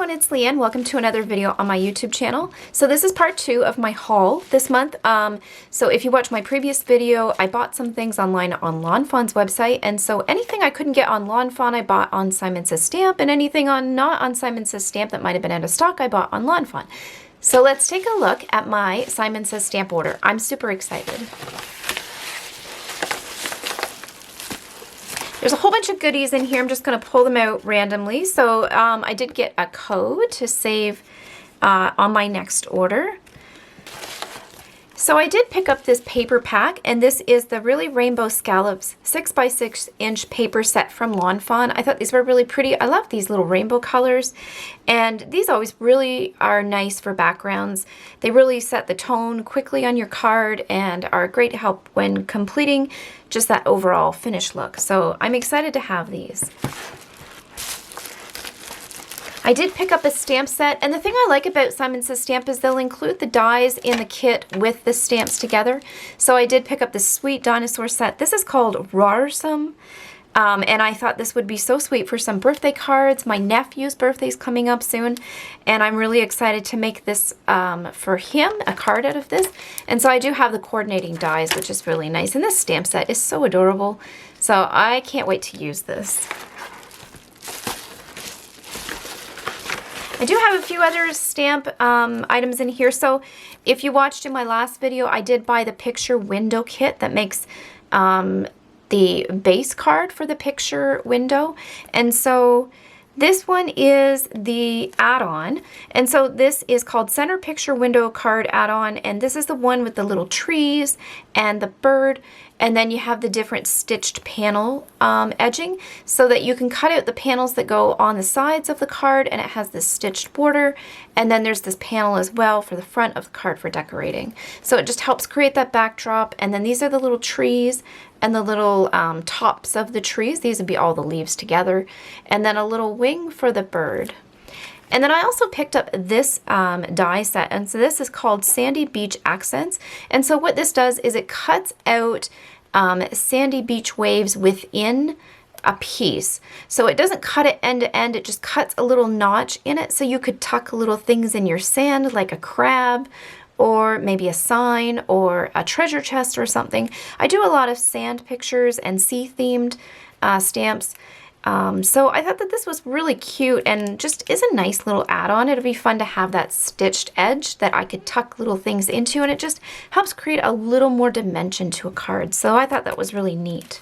everyone, it's Leanne. Welcome to another video on my YouTube channel. So this is part 2 of my haul this month. So if you watch my previous video, I bought some things online on Lawn Fawn's website, and so anything I couldn't get on Lawn Fawn I bought on Simon Says Stamp, and anything not on Simon Says Stamp that might have been out of stock I bought on Lawn Fawn. So let's take a look at my Simon Says Stamp order. I'm super excited. There's a whole bunch of goodies in here. I'm just going to pull them out randomly. So I did get a code to save on my next order. So I did pick up this paper pack, and this is the Really Rainbow Scallops 6x6 inch paper set from Lawn Fawn. I thought these were really pretty. I love these little rainbow colors, and these always really are nice for backgrounds. They really set the tone quickly on your card and are a great help when completing just that overall finished look. So I'm excited to have these. I did pick up a stamp set, and the thing I like about Simon Says Stamp is they'll include the dies in the kit with the stamps together. So I did pick up this sweet dinosaur set. This is called Roarsome, and I thought this would be so sweet for some birthday cards. My nephew's birthday's coming up soon, and I'm really excited to make this for him, a card out of this. And so I do have the coordinating dies, which is really nice, and this stamp set is so adorable. So I can't wait to use this. I do have a few other stamp items in here. So if you watched in my last video, I did buy the picture window kit that makes the base card for the picture window. And so this one is the add-on. And so this is called Center Picture Window Card Add-on. And this is the one with the little trees and the bird. And then you have the different stitched panel edging so that you can cut out the panels that go on the sides of the card, and it has this stitched border. And then there's this panel as well for the front of the card for decorating. So it just helps create that backdrop. And then these are the little trees and the little tops of the trees. These would be all the leaves together. And then a little wing for the bird. And then I also picked up this die set, and so this is called Sandy Beach Accents. And so what this does is it cuts out sandy beach waves within a piece. So it doesn't cut it end to end, it just cuts a little notch in it, so you could tuck little things in your sand like a crab, or maybe a sign, or a treasure chest or something. I do a lot of sand pictures and sea-themed stamps. So I thought that this was really cute and just is a nice little add-on. It'll be fun to have that stitched edge that I could tuck little things into, and it just helps create a little more dimension to a card. So I thought that was really neat.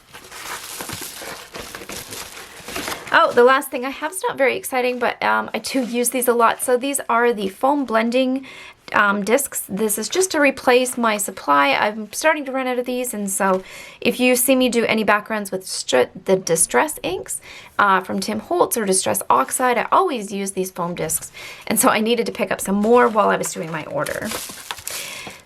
Oh, the last thing I have is not very exciting, but I do use these a lot. So these are the foam blending discs. This is just to replace my supply. I'm starting to run out of these, and so if you see me do any backgrounds with the Distress inks from Tim Holtz or Distress Oxide, I always use these foam discs, and so I needed to pick up some more while I was doing my order.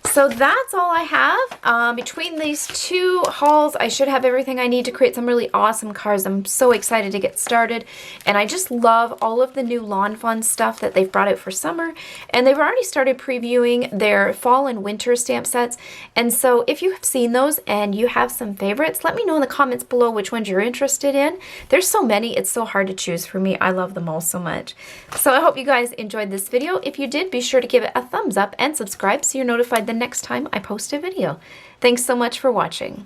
So that's all I have. Between these two hauls, I should have everything I need to create some really awesome cards. I'm so excited to get started. And I just love all of the new Lawn Fawn stuff that they've brought out for summer. And they've already started previewing their fall and winter stamp sets. And so if you have seen those and you have some favorites, let me know in the comments below which ones you're interested in. There's so many, it's so hard to choose for me. I love them all so much. So I hope you guys enjoyed this video. If you did, be sure to give it a thumbs up and subscribe so you're notified the next time I post a video. Thanks so much for watching.